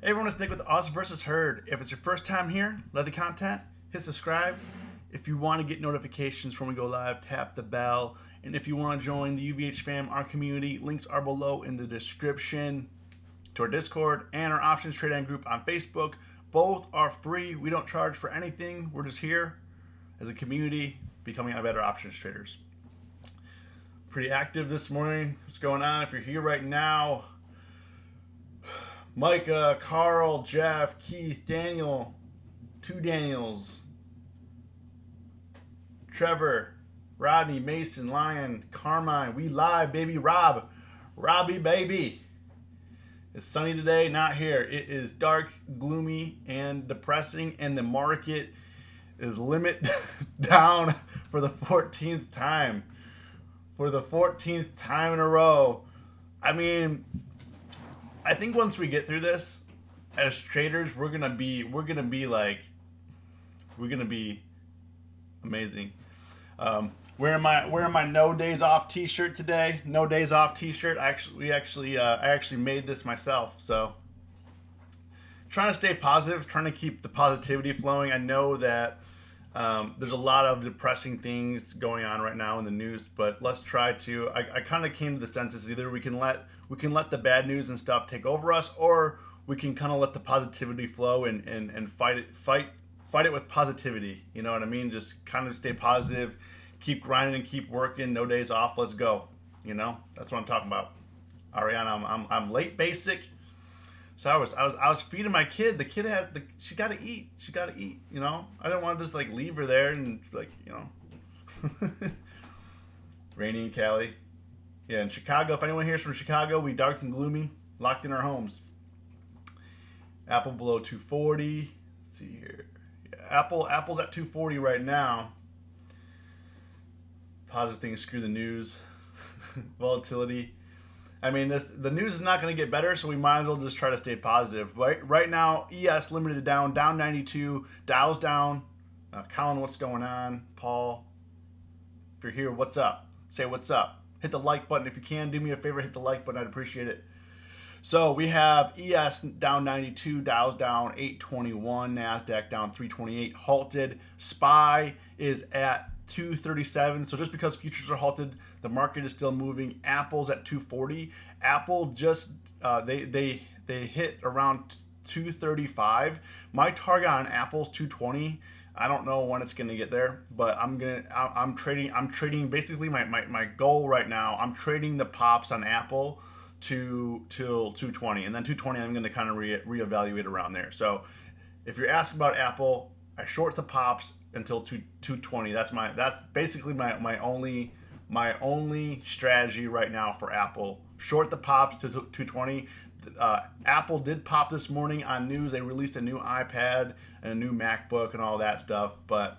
Hey everyone, it's Nick with Us versus Herd. If it's your first time here, love the content, hit subscribe. If you want to get notifications when we go live, tap the bell. And if you want to join the UVH fam, our community, links are below in the description to our Discord and our Options Trade group on Facebook. Both are free. We don't charge for anything. We're just here as a community becoming better options traders. Pretty active this morning. What's going on? If you're here right now, Micah, Carl, Jeff, Keith, Daniel, two Daniels, Trevor, Rodney, Mason, Lion, Carmine, we live, baby. Robbie, baby. It's sunny today, not here. It is dark, gloomy, and depressing, and the market is limit down for the 14th time. For the 14th time in a row. I mean, I think once we get through this, as traders, we're gonna be amazing. Wearing my no days off T-shirt today. No days off T-shirt. I actually made this myself. So trying to stay positive, trying to keep the positivity flowing. I know that there's a lot of depressing things going on right now in the news, but let's try to. I kind of came to the senses either we can let the bad news and stuff take over us, or we can kind of let the positivity flow and fight it with positivity. You know what I mean? Just kind of stay positive, keep grinding and keep working. No days off. Let's go. You know, that's what I'm talking about. Ariana, I'm late basic. So I was feeding my kid. The kid she got to eat. She got to eat. You know, I didn't want to just like leave her there and like, you know. Rainy and Cali. Yeah, in Chicago. If anyone here's from Chicago, we dark and gloomy, locked in our homes. Apple below 240. Let's see here. Yeah, Apple's at 240 right now. Positive things screw the news. Volatility. I mean, the news is not going to get better, so we might as well just try to stay positive. Right now, ES limited down 92. Dow's down. Colin, what's going on? Paul, if you're here, what's up? Say what's up. Hit the like button if you can. Do me a favor, hit the like button. I'd appreciate it. So we have ES down 92, Dow's down 821, NASDAQ down 328, halted. SPY is at 237. So just because futures are halted, the market is still moving. Apple's at 240. Apple just they hit around 235. My target on Apple's 220. I don't know when it's gonna get there, but I'm trading basically my goal right now. I'm trading the pops on Apple till 220, and then 220 I'm gonna kind of reevaluate around there. So if you're asking about Apple, I short the pops until 220. That's basically my only strategy right now for Apple. Short the pops to 220. Apple did pop this morning on news. They released a new iPad and a new MacBook and all that stuff, but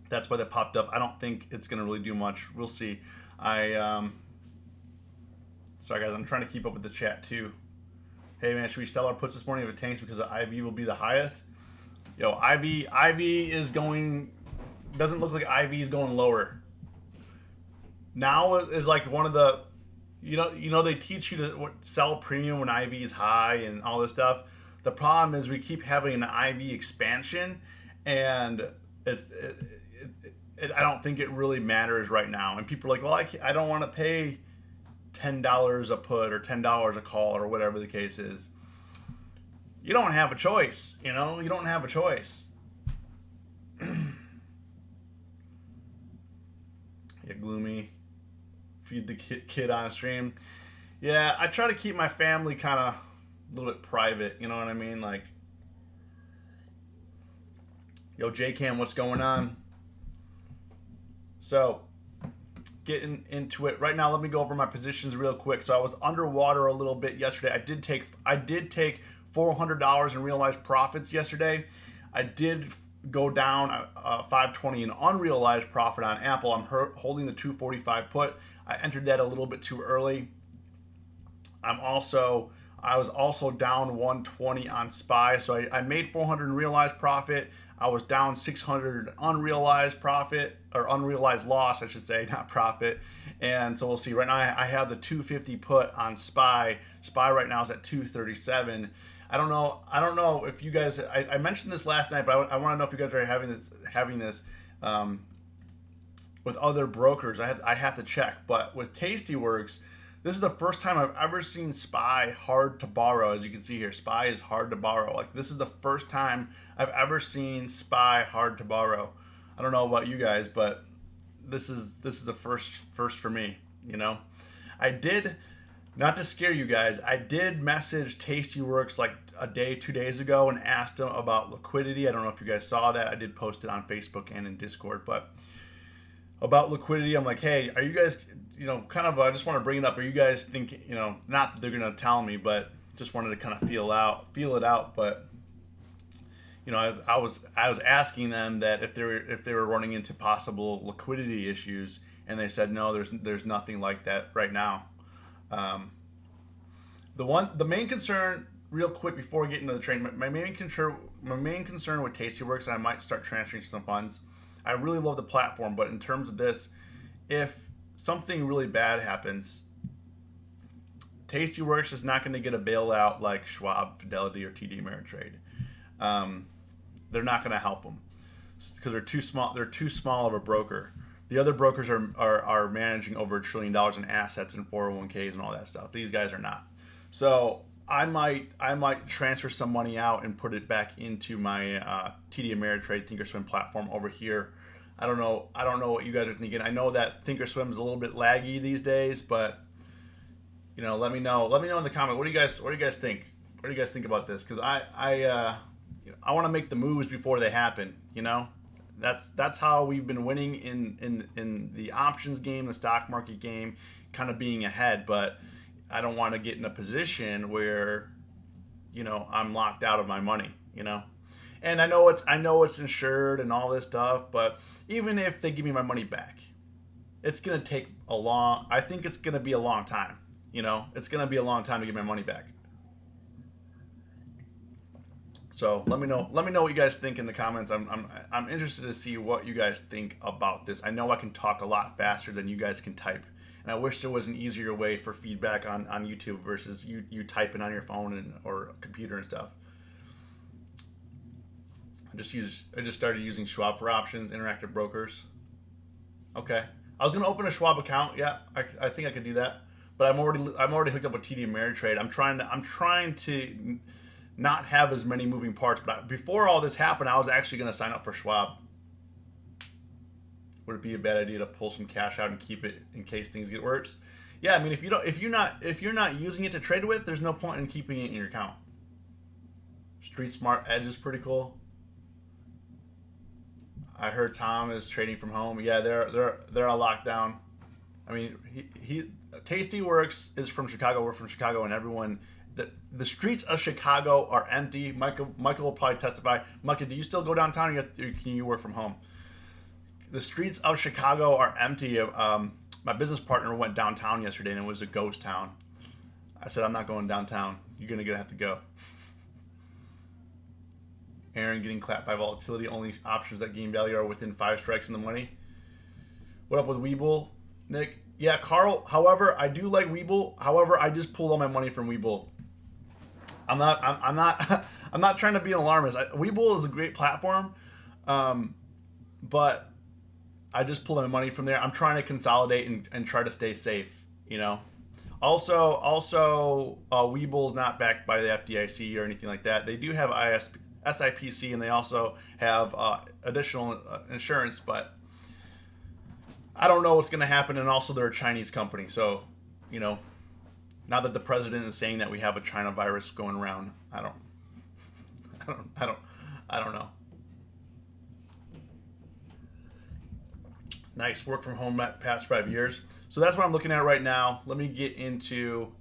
that's why they popped up. I don't think it's going to really do much. We'll see. Sorry guys, I'm trying to keep up with the chat too. Hey man, should we sell our puts this morning if it tanks because the IV will be the highest? Yo, IV is going. Doesn't look like IV is going lower. Now is like one of the, you know they teach you to sell premium when IV is high and all this stuff. The problem is we keep having an IV expansion, and I don't think it really matters right now. And people are like, well, I don't want to pay $10 a put or $10 a call or whatever the case is. You don't have a choice, you know? You don't have a choice. Yeah, gloomy. Feed the kid on stream. Yeah, I try to keep my family kind of a little bit private, you know what I mean? Like, yo, J-Cam, what's going on? So, getting into it right now, let me go over my positions real quick. So I was underwater a little bit yesterday. I did take $400 in realized profits yesterday. I did go down 520 in unrealized profit on Apple. I'm holding the 245 put. I entered that a little bit too early. I was also down 120 on SPY. So I made 400 in realized profit. I was down 600 unrealized profit, or unrealized loss, I should say, not profit. And so we'll see. Right now I have the 250 put on SPY. SPY right now is at 237. I don't know if you guys. I mentioned this last night, but I want to know if you guys are having this with other brokers. I have to check, but with Tastyworks, this is the first time I've ever seen SPY hard to borrow. As you can see here, SPY is hard to borrow. Like, this is the first time I've ever seen SPY hard to borrow. I don't know about you guys, but this is the first for me. You know, I did, not to scare you guys, I did message Tastyworks like a day, 2 days ago, and asked them about liquidity. I don't know if you guys saw that. I did post it on Facebook and in Discord, but about liquidity, I'm like, hey, are you guys, kind of, I just want to bring it up. Are you guys thinking, not that they're going to tell me, but just wanted to kind of feel it out. But, I was asking them that if they were running into possible liquidity issues, and they said, no, there's nothing like that right now. The main concern, real quick before we get into the trade, my main concern with Tastyworks, and I might start transferring some funds. I really love the platform, but in terms of this, if something really bad happens, Tastyworks is not going to get a bailout like Schwab, Fidelity, or TD Ameritrade. They're not going to help them because they're too small. They're too small of a broker. The other brokers are managing over $1 trillion in assets and 401ks and all that stuff. These guys are not. So I might transfer some money out and put it back into my TD Ameritrade Thinkorswim platform over here. I don't know what you guys are thinking. I know that Thinkorswim is a little bit laggy these days, but let me know in the comment. What do you guys think? What do you guys think about this? Because I want to make the moves before they happen. That's how we've been winning in the options game, the stock market game, kind of being ahead. But I don't want to get in a position where, I'm locked out of my money, And I know it's insured and all this stuff, but even if they give me my money back, it's going to take I think it's going to be a long time, It's going to be a long time to get my money back. So let me know what you guys think in the comments. I'm interested to see what you guys think about this. I know I can talk a lot faster than you guys can type. And I wish there was an easier way for feedback on YouTube versus you typing on your phone or computer and stuff. I just started using Schwab for options, interactive brokers. Okay, I was gonna open a Schwab account. Yeah, I think I could do that. But I'm already hooked up with TD Ameritrade. I'm trying to not have as many moving parts. But before all this happened, I was actually gonna sign up for Schwab. Would it be a bad idea to pull some cash out and keep it in case things get worse? Yeah, I mean, if you're not using it to trade with, there's no point in keeping it in your account. Street Smart Edge is pretty cool. I heard Tom is trading from home. Yeah, they're on lockdown. I mean, Tastyworks is from Chicago. We're from Chicago, and everyone. The streets of Chicago are empty. Michael will probably testify. Michael, do you still go downtown, or can you work from home? The streets of Chicago are empty. My business partner went downtown yesterday, and it was a ghost town. I said, I'm not going downtown. You're going to have to go. Aaron getting clapped by volatility. Only options that gain value are within 5 strikes in the money. What up with Webull, Nick? Yeah, Carl. However, I do like Webull. However, I just pulled all my money from Webull. I'm not I'm not trying to be an alarmist. Webull is a great platform, but I just pulled my money from there. I'm trying to consolidate and try to stay safe. Also, Webull is not backed by the FDIC or anything like that. They do have SIPC, and they also have additional insurance, but I don't know what's going to happen. And also, they're a Chinese company, so now that the president is saying that we have a China virus going around, I don't know. Nice work from home past 5 years. So that's what I'm looking at right now. Let me get into.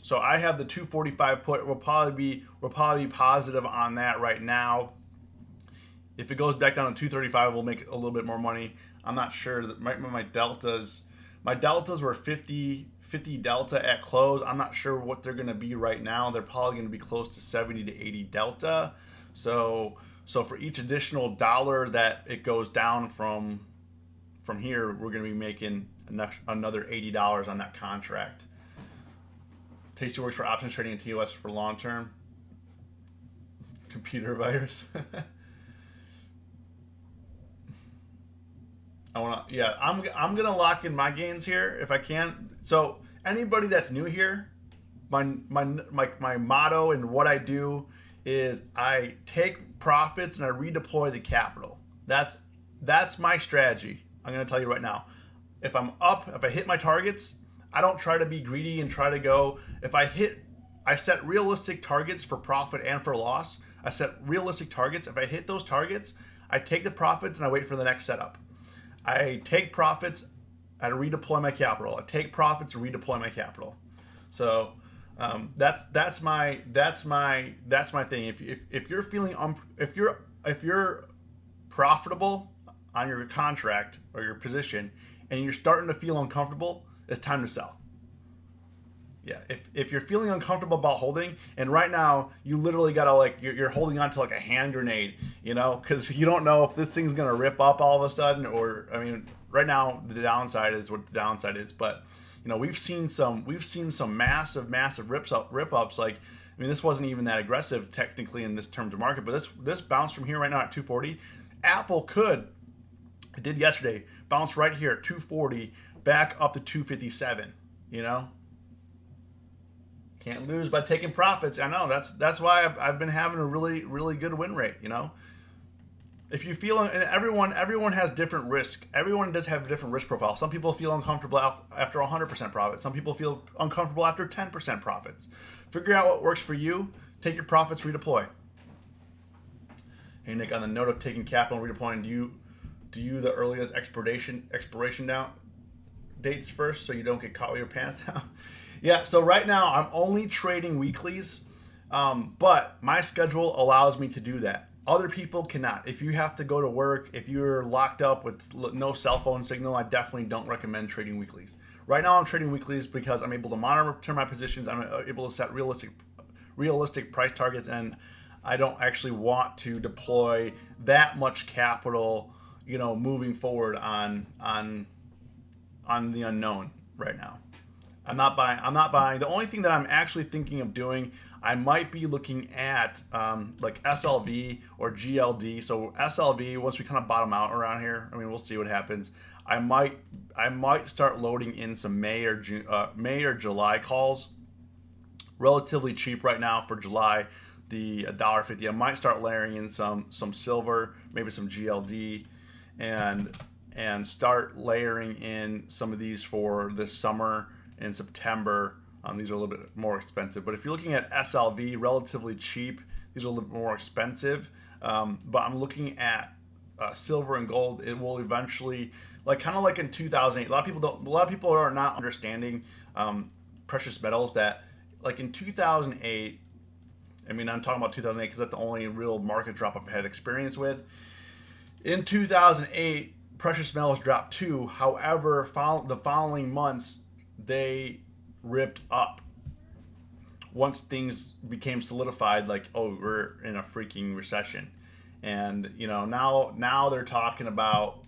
So I have the 245 put. We'll probably be positive on that right now. If it goes back down to 235, we'll make a little bit more money. I'm not sure that my deltas. My deltas were 50 delta at close. I'm not sure what they're going to be right now. They're probably going to be close to 70 to 80 delta. So for each additional dollar that it goes down from here, we're going to be making another $80 on that contract. Tastyworks for options trading and TOS for long term. Computer virus. I'm gonna lock in my gains here if I can. So anybody that's new here, my motto and what I do is I take profits and I redeploy the capital. That's my strategy. I'm gonna tell you right now. If I hit my targets, I don't try to be greedy and try to go. I set realistic targets for profit and for loss. I set realistic targets. If I hit those targets, I take the profits and I wait for the next setup. I take profits and redeploy my capital. I take profits and redeploy my capital. So that's my thing. If you're feeling if you're profitable on your contract or your position and you're starting to feel uncomfortable, it's time to sell. Yeah, if you're feeling uncomfortable about holding, and right now you literally gotta you're holding on to like a hand grenade, because you don't know if this thing's gonna rip up all of a sudden, or right now the downside is what the downside is, but we've seen some massive rip ups. This wasn't even that aggressive technically in this terms of market, but this bounce from here right now at 240. Apple it did yesterday, bounce right here at 240 back up to 257. Can't lose by taking profits. I know that's why I've been having a really, really good win rate. If you feel, and everyone has different risk. Everyone does have a different risk profile. Some people feel uncomfortable after 100% profit. Some people feel uncomfortable after 10% profits. Figure out what works for you. Take your profits, redeploy. Hey Nick, on the note of taking capital and redeploying, do you the earliest expiration down dates first so you don't get caught with your pants down? Yeah, so right now I'm only trading weeklies, but my schedule allows me to do that. Other people cannot. If you have to go to work, if you're locked up with no cell phone signal, I definitely don't recommend trading weeklies. Right now I'm trading weeklies because I'm able to monitor my positions, I'm able to set realistic price targets, and I don't actually want to deploy that much capital, moving forward on the unknown right now. I'm not buying. The only thing that I'm actually thinking of doing, I might be looking at like SLV or GLD. So SLV, once we kind of bottom out around here, we'll see what happens. I might start loading in some May or July calls. Relatively cheap right now for July, the $1.50. I might start layering in some silver, maybe some GLD, and start layering in some of these for this summer. In September, these are a little bit more expensive. But if you're looking at SLV, relatively cheap, these are a little bit more expensive. But I'm looking at silver and gold. It will eventually, kind of like in 2008. A lot of people are not understanding precious metals. That in 2008. I'm talking about 2008 because that's the only real market drop I've had experience with. In 2008, precious metals dropped too. However, the following months, they ripped up once things became solidified, we're in a freaking recession. And now they're talking about,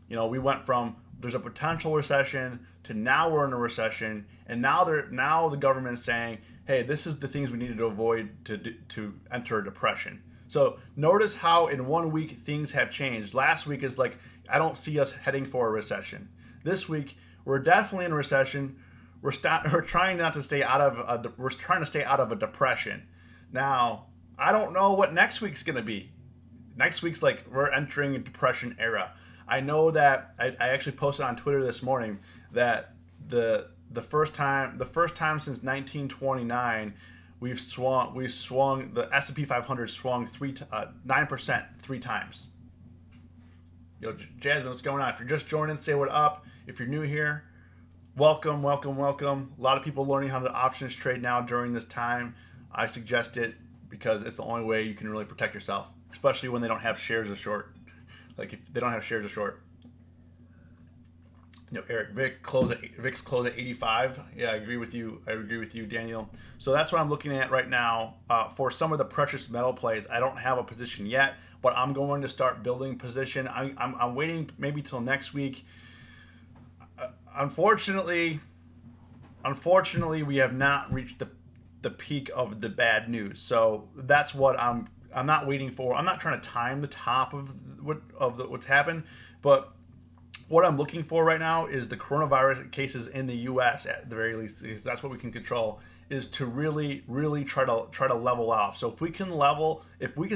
we went from there's a potential recession to now we're in a recession, and now the government is saying, hey, this is the things we needed to avoid to enter a depression. So notice how in 1 week things have changed. Last week is I don't see us heading for a recession. This week we're definitely in a recession. We're trying to stay out of a depression. Now, I don't know what next week's going to be. Next week's we're entering a depression era. I know that I actually posted on Twitter this morning that the first time since 1929 we've swung the S&P 500 swung 9% 3 times. Jasmine, what's going on? If you're just joining, say what up. If you're new here, welcome. A lot of people learning how to options trade now during this time. I suggest it because it's the only way you can really protect yourself, especially when they don't have shares of short. If they don't have shares of short. Eric, Vic's close at 85. Yeah, I agree with you, Daniel. So that's what I'm looking at right now for some of the precious metal plays. I don't have a position yet, but I'm going to start building position. I'm waiting maybe till next week. Unfortunately, we have not reached the peak of the bad news. So that's what I'm not waiting for. I'm not trying to time the top of what's happened, but what I'm looking for right now is the coronavirus cases in the U.S. at the very least, because that's what we can control. Is to really try to level off. So if we can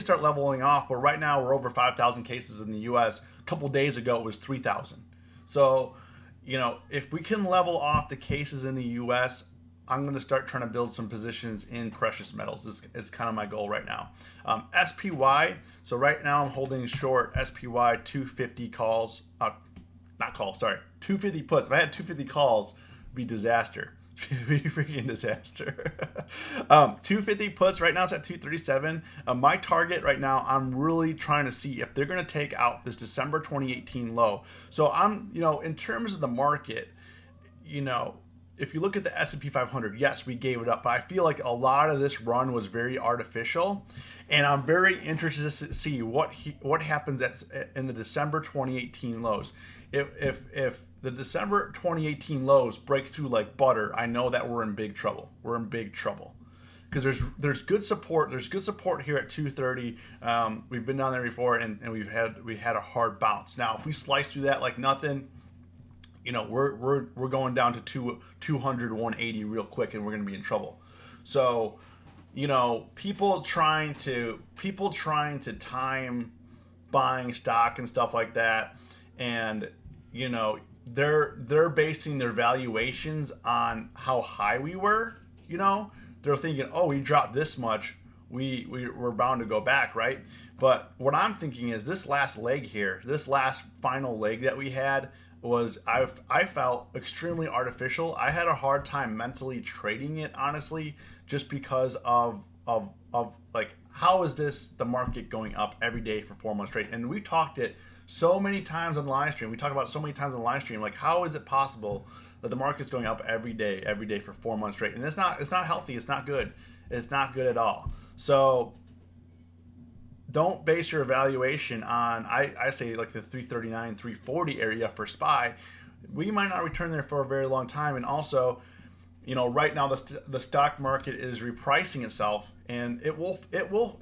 start leveling off, but right now we're over 5,000 cases in the U.S. A couple days ago it was 3,000. So, if we can level off the cases in the U.S., I'm going to start trying to build some positions in precious metals. It's kind of my goal right now. SPY. So right now I'm holding short SPY 250 calls. Not calls. Sorry, 250 puts. If I had 250 calls, it'd be disaster. Be freaking disaster. 250 puts right now, it's at 237. My target right now, I'm really trying to see if they're going to take out this December 2018 low. So I'm, in terms of the market, if you look at the S&P 500, yes, we gave it up, but I feel like a lot of this run was very artificial, and I'm very interested to see what happens in the December 2018 lows. If the December 2018 lows break through like butter, I know that we're in big trouble. We're in big trouble because there's good support. There's good support here at 230. We've been down there before, and we had a hard bounce. Now, if we slice through that like nothing, we're going down to 200, 180 real quick, and we're going to be in trouble. So, people trying to time buying stock and stuff like that, and they're basing their valuations on how high we were. They're thinking, oh, we dropped this much, we're bound to go back, right? But what I'm thinking is this last leg here, this last final leg that we had was I felt extremely artificial. I had a hard time mentally trading it, honestly, just because of like, how is the market going up every day for 4 months straight? And we talked it so many times on the live stream. We talk about so many times on the live stream, like, how is it possible that the market's going up every day for 4 months straight? And it's not healthy. It's not good. It's not good at all. So don't base your evaluation on, I say, like the 339, 340 area for SPY. We might not return there for a very long time. And also, right now the stock market is repricing itself, and it will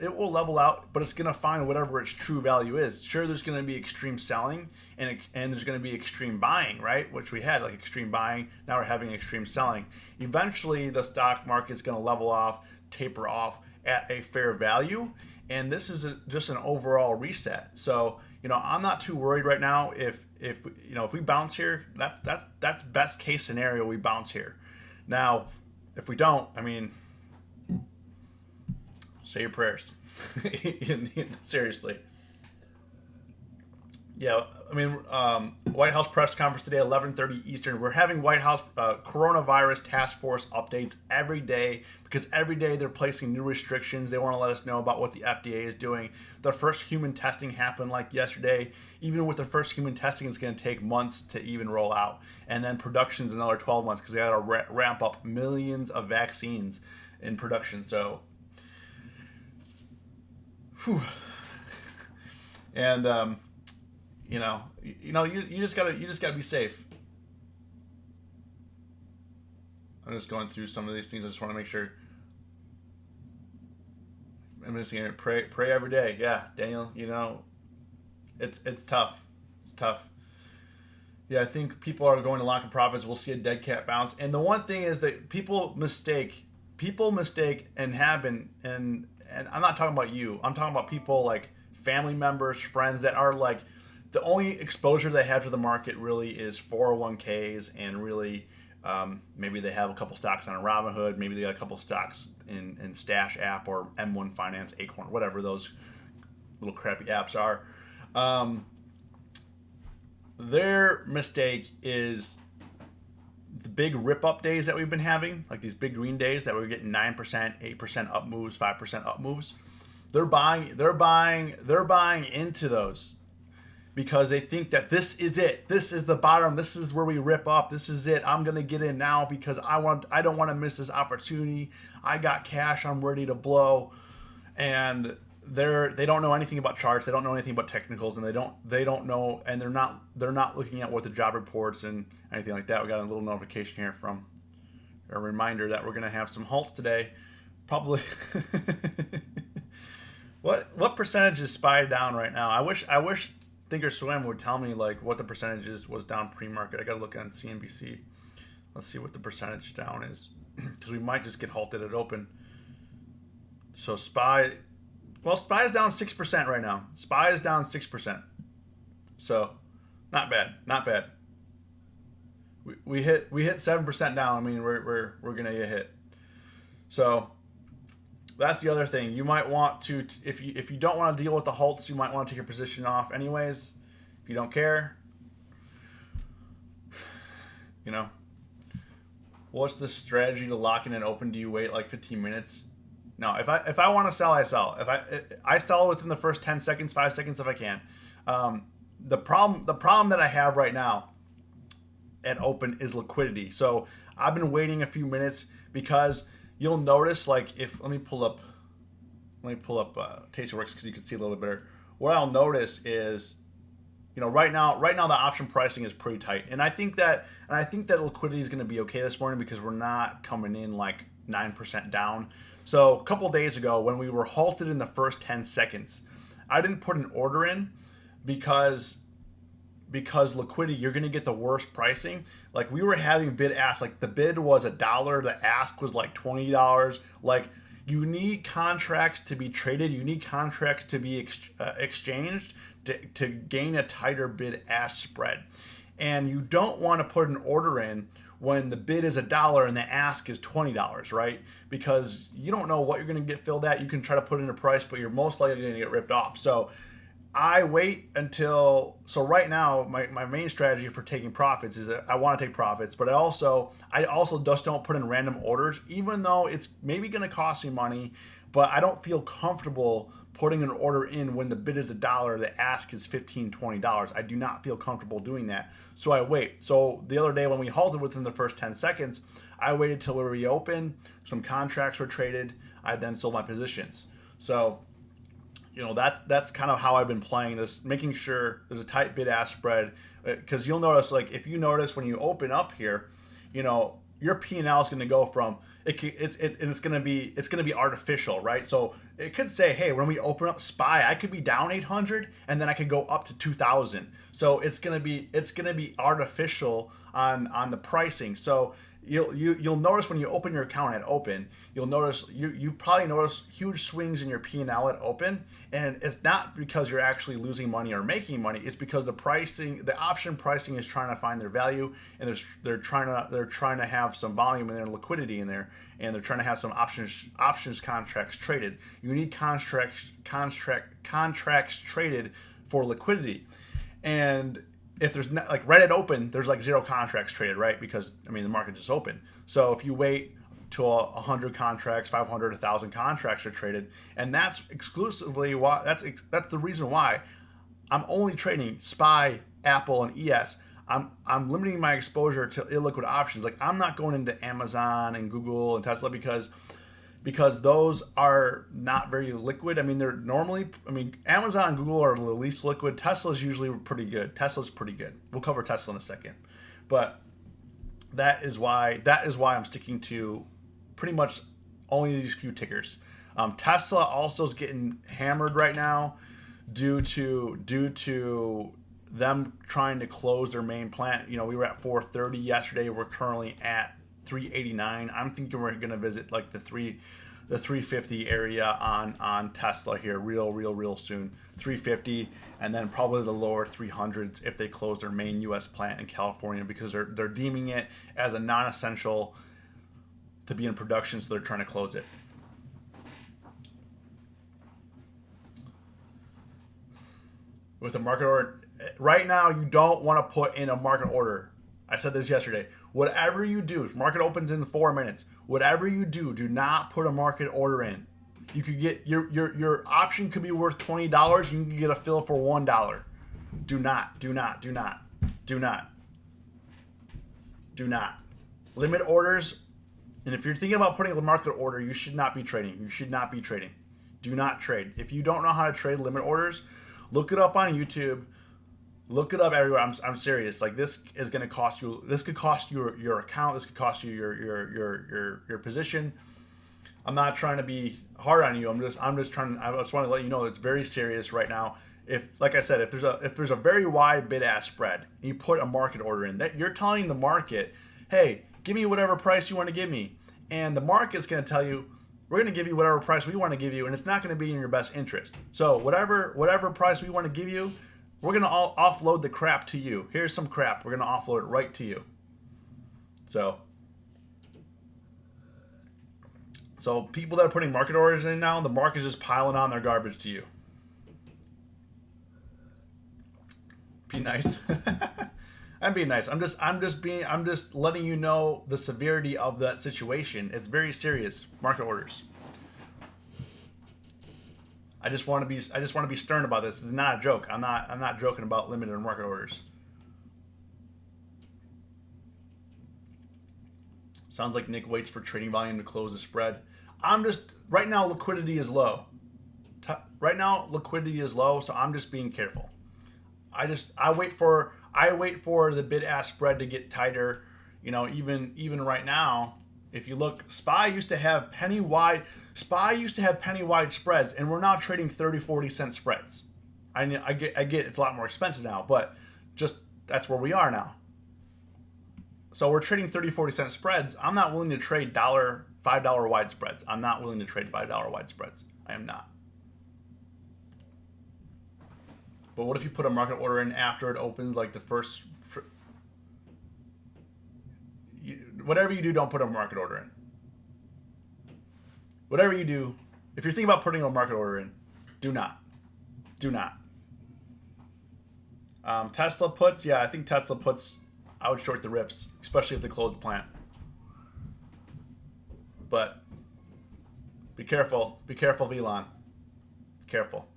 level out, but it's going to find whatever its true value is. Sure, there's going to be extreme selling and there's going to be extreme buying, right? Which we had, like, extreme buying. Now we're having extreme selling. Eventually, the stock market is going to level off, taper off at a fair value, and this is just an overall reset. So, I'm not too worried right now. If we bounce here, that's best case scenario. We bounce here. Now, if we don't, say your prayers. Seriously. Yeah, White House press conference today, 11:30 Eastern. We're having White House coronavirus task force updates every day, because every day they're placing new restrictions. They want to let us know about what the FDA is doing. The first human testing happened like yesterday. Even with the first human testing, it's going to take months to even roll out. And then production's another 12 months, because they got to ramp up millions of vaccines in production. So, whew. And you just gotta be safe. I'm just going through some of these things. I just want to make sure. I'm just gonna pray every day. Yeah, Daniel. It's tough. It's tough. Yeah, I think people are going to lock in profits. We'll see a dead cat bounce. And the one thing is that people mistake and have been, and I'm not talking about you. I'm talking about people like family members, friends that are like, the only exposure they have to the market really is 401ks, and really maybe they have a couple stocks on Robinhood, maybe they got a couple stocks in Stash app or M1 Finance, Acorn, whatever those little crappy apps are. Their mistake is the big rip-up days that we've been having, like these big green days that we're getting 9%, 8% up moves, 5% up moves. They're buying into those, because they think that this is it. This is the bottom. This is where we rip up. This is it. I'm gonna get in now because I don't want to miss this opportunity. I got cash. I'm ready to blow. And they don't know anything about charts. They don't know anything about technicals, and they don't know, and they're not looking at what the job reports and anything like that. We got a little notification here from a reminder that we're gonna have some halts today. Probably. What percentage is SPY down right now? I wish Thinkorswim would tell me like what the percentages was down pre-market. I gotta look on CNBC. Let's see what the percentage down is, because we might just get halted at open. So SPY is down 6% right now. SPY is down 6%. So not bad, not bad. We hit 7% down. I mean, we're gonna get hit. So that's the other thing. You might want to, if you don't want to deal with the halts, you might want to take your position off anyways. If you don't care, you know. What's the strategy to lock in and open? Do you wait like 15 minutes? No. If I want to sell, I sell. I sell within the first 10 seconds, 5 seconds if I can. The problem that I have right now at open is liquidity. So I've been waiting a few minutes because you'll notice, like, let me pull up Tastyworks because you can see a little bit better. What I'll notice is, right now the option pricing is pretty tight, and I think that liquidity is going to be okay this morning because we're not coming in like 9% down. So a couple days ago when we were halted in the first 10 seconds, I didn't put an order in because liquidity, you're going to get the worst pricing. Like, we were having bid ask, like the bid was $1, the ask was like $20. Like, you need contracts to be traded, you need contracts to be exchanged to gain a tighter bid ask spread. And you don't want to put an order in when the bid is $1 and the ask is $20, right? Because you don't know what you're going to get filled at. You can try to put in a price, but you're most likely going to get ripped off. So I wait until, so right now, my main strategy for taking profits is that I want to take profits, but I also just don't put in random orders, even though it's maybe going to cost me money, but I don't feel comfortable putting an order in when the bid is $1, the ask is $15, $20. I do not feel comfortable doing that. So I wait. So the other day when we halted within the first 10 seconds, I waited till we reopened, some contracts were traded, I then sold my positions. So that's kind of how I've been playing this, making sure there's a tight bid-ask spread. Because you'll notice, like, if you notice when you open up here, your P&L is going to go from it's going to be artificial, right? So it could say, hey, when we open up SPY, I could be down 800, and then I could go up to 2,000. So it's going to be artificial on the pricing. So you'll notice when you open your account at open, you'll notice you probably notice huge swings in your P&L at open, and it's not because you're actually losing money or making money. It's because the option pricing is trying to find their value, and they're trying to have some volume in their liquidity in there, and they're trying to have some options contracts traded. You need contracts traded for liquidity, and if there's not, like, right at open, there's like 0 contracts traded, right? Because the market just open. So if you wait till 100 contracts, 500, 1,000 contracts are traded, and that's exclusively why. That's the reason why I'm only trading SPY, Apple, and ES. I'm limiting my exposure to illiquid options. Like, I'm not going into Amazon and Google and Tesla because those are not very liquid. They're normally, Amazon and Google are the least liquid. Tesla's usually pretty good. Tesla's pretty good. We'll cover Tesla in a second. But that is why I'm sticking to pretty much only these few tickers. Tesla also is getting hammered right now due to them trying to close their main plant. We were at 430 yesterday. We're currently at 389. I'm thinking we're going to visit like the 350 area on Tesla here real soon. 350, and then probably the lower 300s if they close their main U.S. plant in California, because they're deeming it as a non-essential to be in production, so they're trying to close it. With a market order right now, you don't want to put in a market order. I said this yesterday. Whatever you do, market opens in 4 minutes. Whatever you do not put a market order in. You could get your option could be worth $20. You can get a fill for $1. Do not limit orders. And if you're thinking about putting a market order, you should not be trading. Do not trade. If you don't know how to trade limit orders, look it up on YouTube. Look it up everywhere. I'm serious. Like, this is going to cost you. This could cost you your account. This could cost you your position. I'm not trying to be hard on you. I just want to let you know it's very serious right now. If, like I said, if there's a very wide bid-ask spread, and you put a market order in, that you're telling the market, hey, give me whatever price you want to give me, and the market's going to tell you, we're going to give you whatever price we want to give you, and it's not going to be in your best interest. So whatever price we want to give you, we're going to offload the crap to you. Here's some crap. We're going to offload it right to you. So people that are putting market orders in now, the market's just piling on their garbage to you. Be nice. I'm being nice. I'm just letting you know the severity of that situation. It's very serious. Market orders. I just want to be stern about this. This is not a joke. I'm not joking about limited market orders. Sounds like Nick waits for trading volume to close the spread. Right now liquidity is low. Right now liquidity is low, so I'm just being careful. I wait for the bid-ask spread to get tighter. You know, even right now, if you look, SPY used to have penny wide spreads, and we're now trading 30-40 cent spreads. I get it's a lot more expensive now, but just that's where we are now. So we're trading 30-40 cent spreads. I'm not willing to trade $5 wide spreads. I'm not willing to trade $5 wide spreads. I am not. But what if you put a market order in after it opens, like the first... Whatever you do, don't put a market order in. Whatever you do, if you're thinking about putting a market order in, do not. Do not. Tesla puts, yeah, I think Tesla puts, I would short the rips, especially if they close the plant. But be careful. Be careful, Elon. Be careful.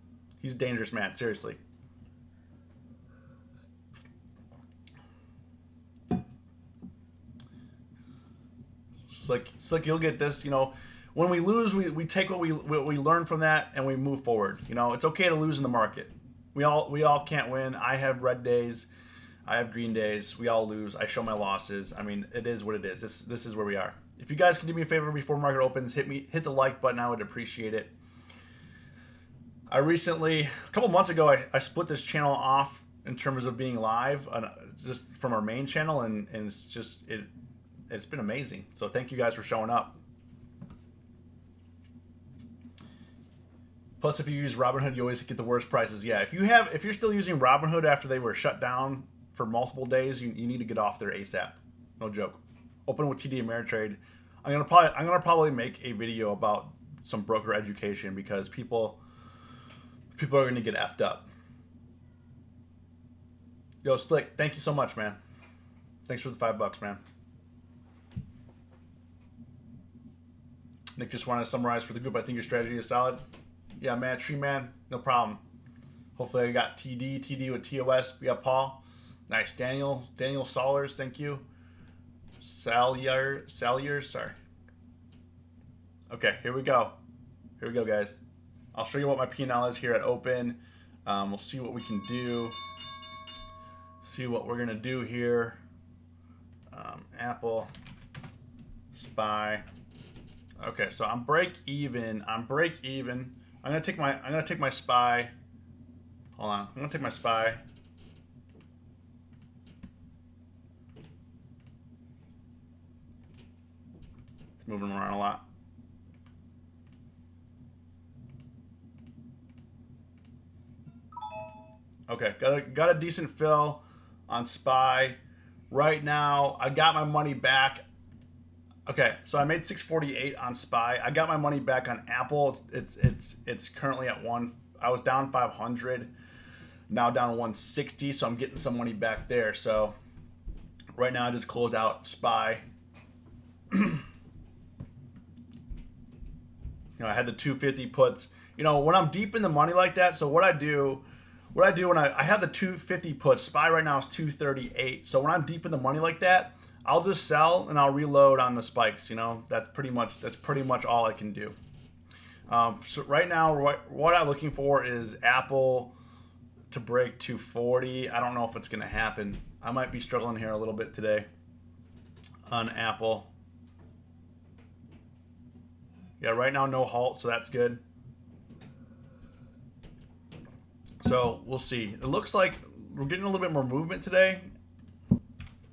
He's a dangerous man, seriously. It's like you'll get this, you know, when we lose, we take what we learn from that and we move forward. You know, it's okay to lose in the market. We all can't win. I have red days. I have green days. We all lose. I show my losses. I mean, it is what it is. This is where we are. If you guys can do me a favor before market opens, hit the like button. I would appreciate it. I recently, a couple months ago, I split this channel off in terms of being live, just from our main channel, and it's been amazing. So thank you guys for showing up. Plus, if you use Robinhood, you always get the worst prices. Yeah, if you're still using Robinhood after they were shut down for multiple days, you need to get off there ASAP. No joke. Open with TD Ameritrade. I'm gonna probably make a video about some broker education because people are gonna get effed up. Yo, Slick, thank you so much, man. Thanks for the $5, man. Nick just wanted to summarize for the group. I think your strategy is solid. Yeah, man, Tree Man, no problem. Hopefully I got TD with TOS. We got Paul. Nice. Daniel Saulers, thank you. Salyer, sorry. Okay, here we go. Here we go, guys. I'll show you what my P&L is here at open. We'll see what we can do. See what we're gonna do here. Apple, SPY. Okay, so I'm break even. I'm gonna take my SPY. Hold on. I'm gonna take my SPY. It's moving around a lot. Okay, got a decent fill on SPY. Right now, I got my money back. Okay, so I made 648 on SPY. I got my money back on Apple. It's currently at one. I was down 500, now down 160. So I'm getting some money back there. So right now I just closed out SPY. You know, I had the 250 puts. You know, when I'm deep in the money like that, so what I do when I have the 250 puts, SPY right now is 238. So when I'm deep in the money like that, I'll just sell and I'll reload on the spikes. You know, that's pretty much all I can do. So right now, what I'm looking for is Apple to break 240. I don't know if it's going to happen. I might be struggling here a little bit today on Apple. Yeah, right now no halt, so that's good. So we'll see. It looks like we're getting a little bit more movement today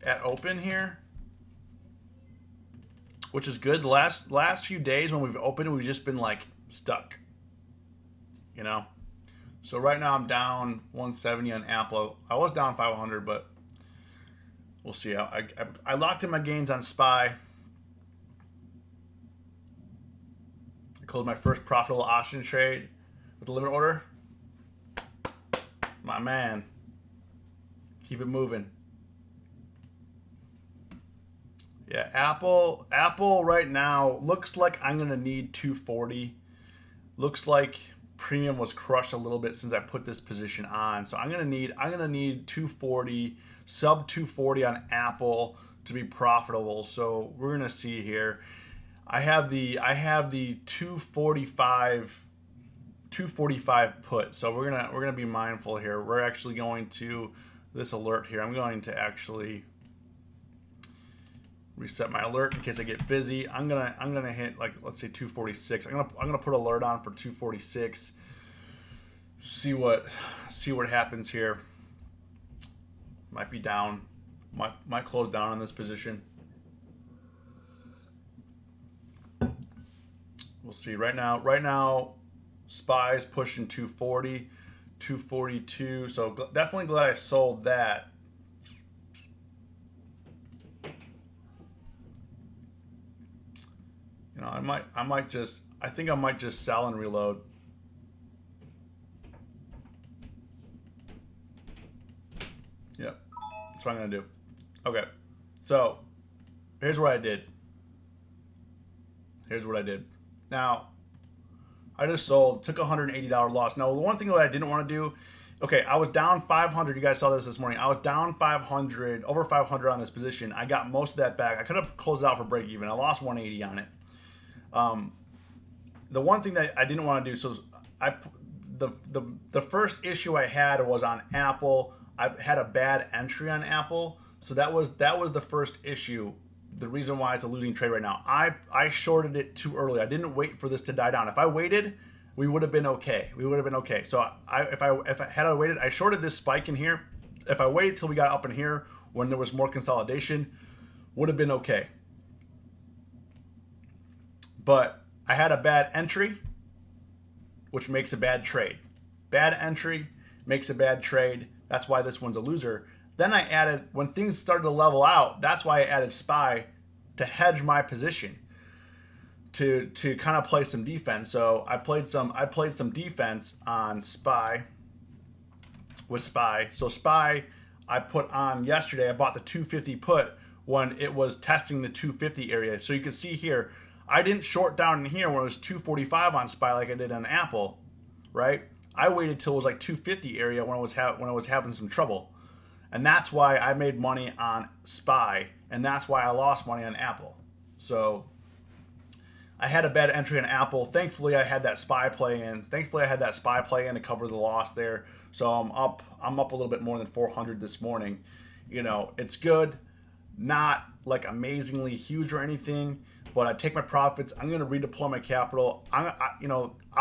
at open here, which is good. The last few days when we've opened, we've just been like stuck, you know. So right now I'm down 170 on Apple. I was down 500, but we'll see. I locked in my gains on SPY. I closed my first profitable option trade with the limit order. My man, keep it moving. Yeah, Apple right now looks like I'm gonna need 240. Looks like premium was crushed a little bit since I put this position on, so I'm gonna need 240, sub 240 on Apple to be profitable. So we're gonna see here. I have the 245 put, so we're gonna be mindful here. We're actually going to this alert here. I'm going to actually reset my alert in case I get busy. I'm gonna hit, like, let's say 246. I'm gonna put alert on for 246. See what happens here. Might be down. Might close down on this position. We'll see. Right now, SPY's pushing 240, 242. So definitely glad I sold that. You know, I think I might just sell and reload. Yep, that's what I'm gonna do. Okay, so here's what I did. Now, I just sold, took a $180 loss. Now, the one thing that I didn't want to do, okay, I was down 500. You guys saw this morning. I was down 500, over 500 on this position. I got most of that back. I could have closed it out for break even. I lost 180 on it. The one thing that I didn't want to do, so the first issue I had was on Apple. I had a bad entry on Apple, so that was the first issue. The reason why it's a losing trade right now. I shorted it too early. I didn't wait for this to die down. If I waited, we would have been okay. So if I had waited, I shorted this spike in here. If I waited till we got up in here when there was more consolidation, would have been okay. But I had a bad entry, which makes a bad trade. Bad entry makes a bad trade. That's why this one's a loser. Then I added, when things started to level out, that's why I added SPY to hedge my position, to kind of play some defense. So I played some defense on SPY with SPY. So SPY I put on yesterday. I bought the 250 put when it was testing the 250 area. So you can see here, I didn't short down in here when it was 245 on SPY like I did on Apple, right? I waited till it was like 250 area when I was having some trouble. And that's why I made money on SPY, and that's why I lost money on Apple. So I had a bad entry on Apple. Thankfully, I had that SPY play in. To cover the loss there. So I'm up a little bit more than 400 this morning. You know, it's good, not like amazingly huge or anything, but I take my profits. I'm going to redeploy my capital. I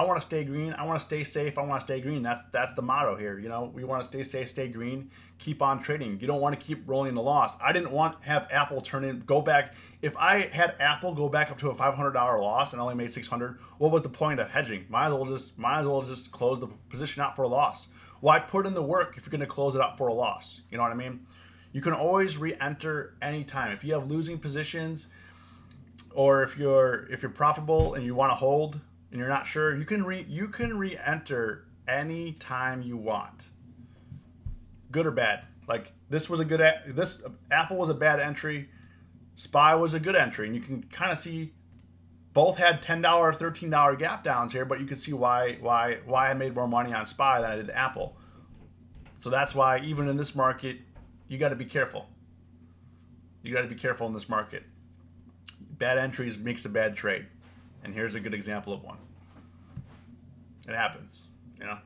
want to stay green. I want to stay safe. I want to stay green. That's the motto here. You know, we want to stay safe, stay green, keep on trading. You don't want to keep rolling the loss. I didn't want to have Apple go back. If I had Apple go back up to a $500 loss and only made 600, what was the point of hedging? Might as well just close the position out for a loss. Why put in the work if you're going to close it out for a loss? You know what I mean? You can always re-enter anytime. If you have losing positions, or if you're profitable and you want to hold and you're not sure, you can re-enter any time you want, good or bad. Like this Apple was a bad entry, SPY was a good entry, and you can kind of see both had $10, $13 gap downs here, but you can see why I made more money on SPY than I did Apple. So that's why even in this market, you got to be careful. You got to be careful in this market. Bad entries makes a bad trade. And here's a good example of one. It happens, you know.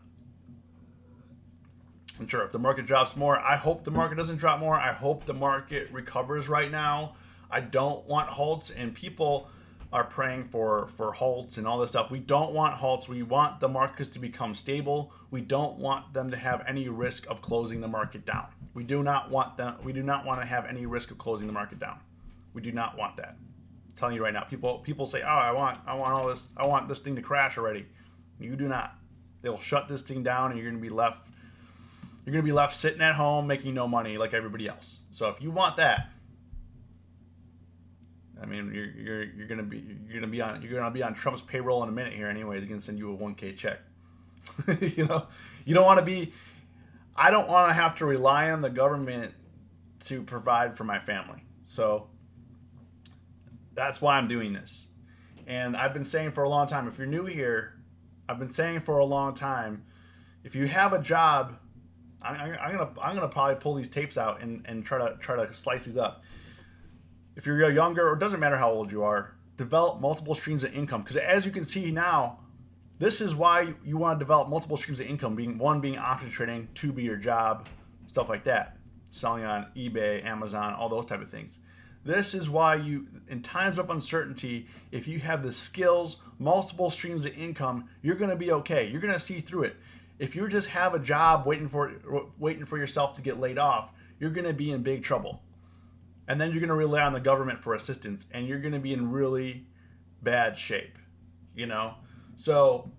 And sure, if the market drops more, I hope the market doesn't drop more. I hope the market recovers right now. I don't want halts, and people are praying for halts and all this stuff. We don't want halts. We want the markets to become stable. We don't want them to have any risk of closing the market down. We do not want to have any risk of closing the market down. We do not want that. I'm telling you right now. People say, "Oh, I want all this. I want this thing to crash already." You do not. They'll shut this thing down, and you're going to be left. You're going to be left sitting at home making no money like everybody else. So if you want that, I mean, you're gonna be on Trump's payroll in a minute here. Anyways, he's gonna send you a 1K check. You don't want to be. I don't want to have to rely on the government to provide for my family. So that's why I'm doing this. And I've been saying for a long time. If you're new here, I've been saying for a long time. If you have a job, I'm gonna probably pull these tapes out and try to slice these up. If you're younger, or it doesn't matter how old you are, develop multiple streams of income. Because as you can see now, this is why you want to develop multiple streams of income. Being option trading, 2 be your job, stuff like that. Selling on eBay, Amazon, all those type of things. This is why in times of uncertainty, if you have the skills, multiple streams of income, you're going to be okay. You're going to see through it. If you just have a job waiting for yourself to get laid off, you're going to be in big trouble. And then you're going to rely on the government for assistance, and you're going to be in really bad shape, So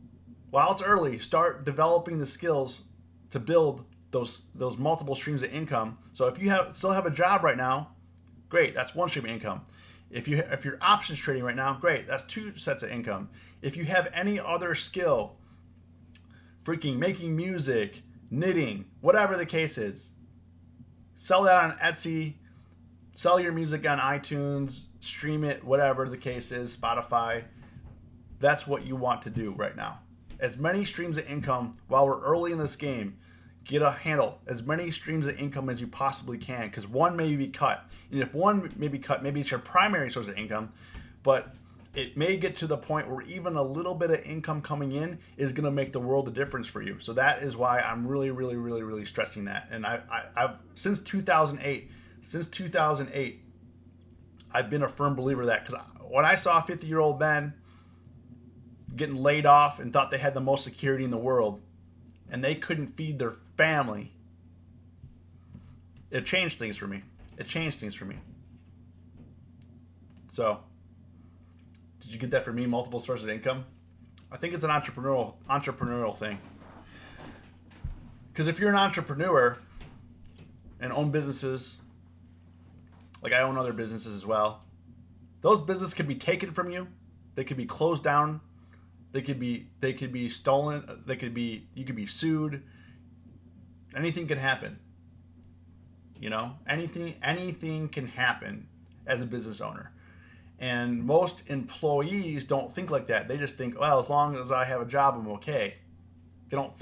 while it's early, start developing the skills to build those multiple streams of income. So if you still have a job right now, great, that's one stream of income. If you're options trading right now, great, that's 2 sets of income. If you have any other skill, freaking making music, knitting, whatever the case is, sell that on Etsy. Sell your music on iTunes, stream it, whatever the case is, Spotify. That's what you want to do right now. As many streams of income while we're early in this game. Get a handle. As many streams of income as you possibly can, because one may be cut. And if one may be cut, maybe it's your primary source of income, but it may get to the point where even a little bit of income coming in is going to make the world a difference for you. So that is why I'm really, really, really, really stressing that. And I've since 2008, I've been a firm believer of that, because when I saw 50-year-old men getting laid off and thought they had the most security in the world and they couldn't feed their family, it changed things for me. So, did you get that from me? Multiple sources of income? I think it's an entrepreneurial thing. Because if you're an entrepreneur and own businesses, like I own other businesses as well, those businesses could be taken from you. They could be closed down. They could be stolen. You could be sued. Anything can happen. Anything can happen as a business owner. And most employees don't think like that. They just think, well, as long as I have a job, I'm okay. They don't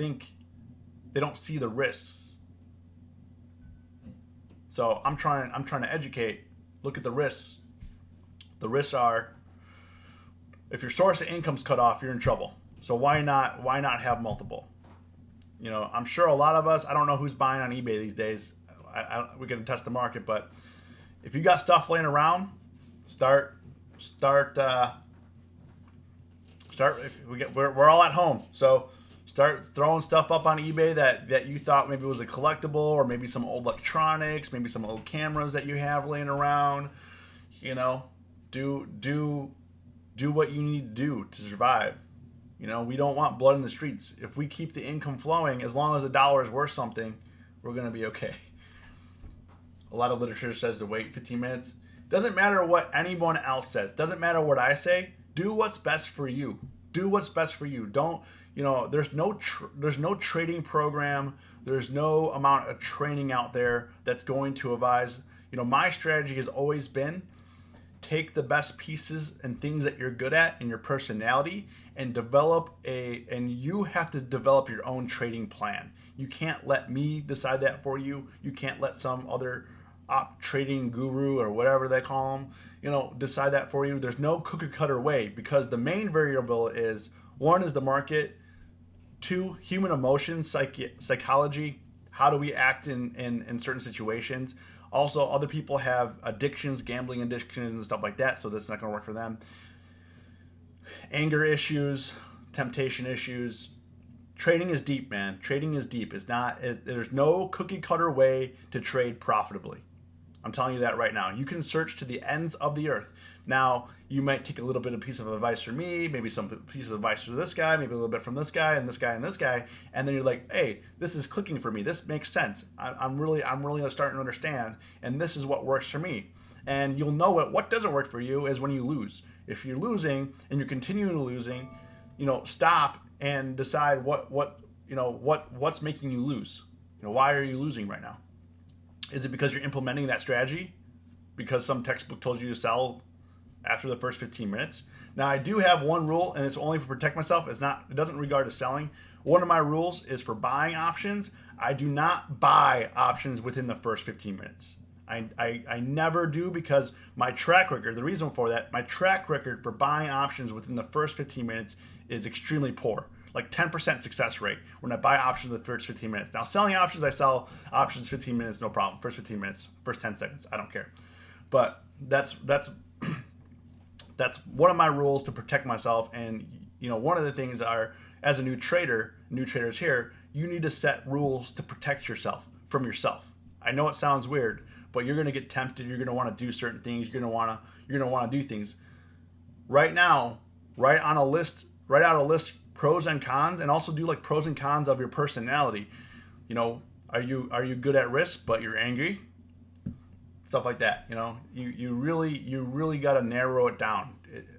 see the risks. So I'm trying to educate. Look at the risks. The risks are, if your source of income's cut off, you're in trouble. So why not have multiple? I'm sure a lot of us, I don't know who's buying on eBay these days. We can test the market, but if you got stuff laying around, start. We're all at home, so start throwing stuff up on eBay that you thought maybe was a collectible, or maybe some old electronics, maybe some old cameras that you have laying around. Do what you need to do to survive. We don't want blood in the streets. If we keep the income flowing, as long as the dollar is worth something, we're going to be okay. A lot of literature says to wait 15 minutes. Doesn't matter what anyone else says. Doesn't matter what I say. Do what's best for you. Don't, there's no trading program. There's no amount of training out there that's going to advise. My strategy has always been take the best pieces and things that you're good at in your personality and you have to develop your own trading plan. You can't let me decide that for you. You can't let some other trading guru or whatever they call them, decide that for you. There's no cookie cutter way, because the main variable is, one is the market, 2, human emotions, psychology, how do we act in certain situations. Also, other people have addictions, gambling addictions and stuff like that, so that's not going to work for them. anger issues, temptation issues. Trading is deep, man. Trading is deep. There's no cookie cutter way to trade profitably. I'm telling you that right now. You can search to the ends of the earth. Now, you might take a little bit of piece of advice from me, maybe some piece of advice from this guy, maybe a little bit from this guy and this guy and this guy, and then you're like, hey, this is clicking for me. This makes sense. I'm really starting to understand, and this is what works for me. And you'll know what doesn't work for you is when you lose. If you're losing and you're continuing losing, stop and decide what's making you lose. Why are you losing right now? Is it because you're implementing that strategy? Because some textbook told you to sell after the first 15 minutes? Now, I do have one rule, and it's only to protect myself. It doesn't regard to selling. One of my rules is for buying options. I do not buy options within the first 15 minutes. I never do, because my track record, the reason for that, my track record for buying options within the first 15 minutes is extremely poor. Like 10% success rate when I buy options in the first 15 minutes. Now, selling options, I sell options 15 minutes, no problem. First 15 minutes, first 10 seconds, I don't care. But that's one of my rules to protect myself. And one of the things are, as a new traders here, you need to set rules to protect yourself from yourself. I know it sounds weird, but you're going to get tempted. You're going to want to do certain things. You're going to want to do things. Right now, write out a list, pros and cons, and also do like pros and cons of your personality. Are you good at risk, but you're angry? Stuff like that. You really got to narrow it down.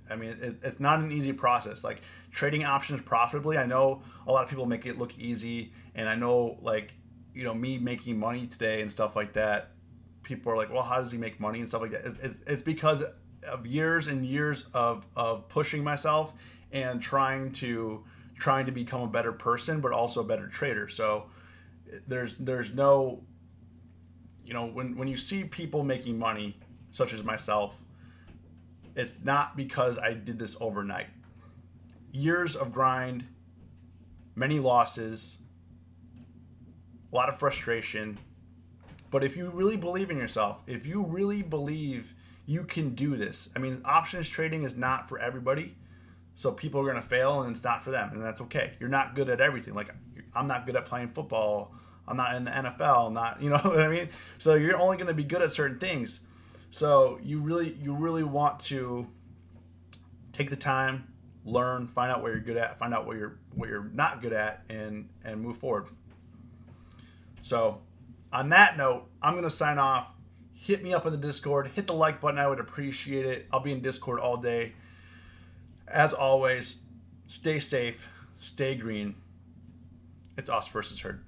It's not an easy process. Like trading options profitably, I know a lot of people make it look easy, and I know me making money today and stuff like that. People are like, well, how does he make money and stuff like that? It's because of years and years of pushing myself and trying to become a better person, but also a better trader. So there's no, when you see people making money, such as myself, it's not because I did this overnight. Years of grind, many losses, a lot of frustration. But if you really believe in yourself, if you really believe you can do this, options trading is not for everybody. So people are going to fail, and it's not for them, and that's okay. You're not good at everything. Like, I'm not good at playing football. I'm not in the NFL. I'm not, you know what I mean? So you're only going to be good at certain things. So you really want to take the time, learn, find out what you're good at, find out what you're not good at, and move forward. So on that note, I'm going to sign off. Hit me up in the Discord. Hit the like button. I would appreciate it. I'll be in Discord all day. As always, stay safe, stay green. It's us versus herd.